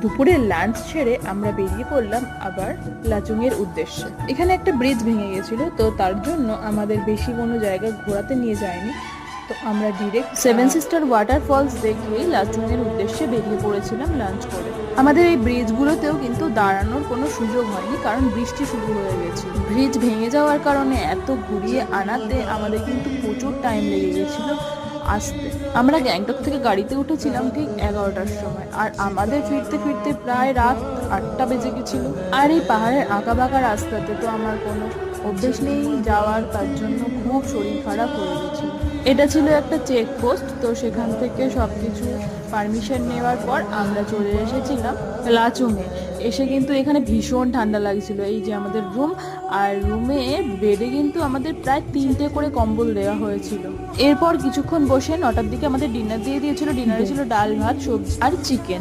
দুপুরের লাঞ্চ ছেড়ে আমরা বেরিয়ে পড়লাম আবার লাচুংয়ের উদ্দেশ্যে। এখানে একটা ব্রিজ ভেঙে গেছিল, তো তার জন্য আমাদের বেশি কোনো জায়গা ঘোরাতে নিয়ে যায়নি। তো আমরা ডিরেক্ট সেভেন সিস্টার ওয়াটারফলস দেখেই লাচুংয়ের উদ্দেশ্যে বেরিয়ে পড়েছিলাম লাঞ্চ করে। আমাদের এই ব্রিজগুলোতেও কিন্তু দাঁড়ানোর কোনো সুযোগ হয়নি, কারণ বৃষ্টি শুরু হয়ে গেছে। ব্রিজ ভেঙে যাওয়ার কারণে এত ঘুরিয়ে আনাতে আমাদের কিন্তু প্রচুর টাইম লেগে গেছিল আসতে। আমরা গ্যাংটক থেকে গাড়িতে উঠেছিলাম ঠিক 11টার সময়, আর আমাদের ফিরতে ফিরতে প্রায় রাত 8টা বেজে গেছিল। আর এই পাহাড়ের আঁকা বাঁকা রাস্তাতে তো আমার কোনো অভ্যেস নেই যাওয়ার, তার জন্য খুব শরীর খারাপ হয়ে গেছিল। এটা ছিল একটা চেকপোস্ট, তো সেখান থেকে সবকিছু পারমিশন নেওয়ার পর আমরা চলে এসেছিলাম লাচুংয়ে। এসে কিন্তু এখানে ভীষণ ঠান্ডা লাগছিল। এই যে আমাদের রুম, আর রুমে বেডে কিন্তু আমাদের প্রায় 3টে করে কম্বল দেওয়া হয়েছিল। এরপর কিছুক্ষণ বসে 9টার দিকে আমাদের ডিনার দিয়ে দিয়েছিল। ডিনারে ছিল ডাল ভাত সবজি আর চিকেন।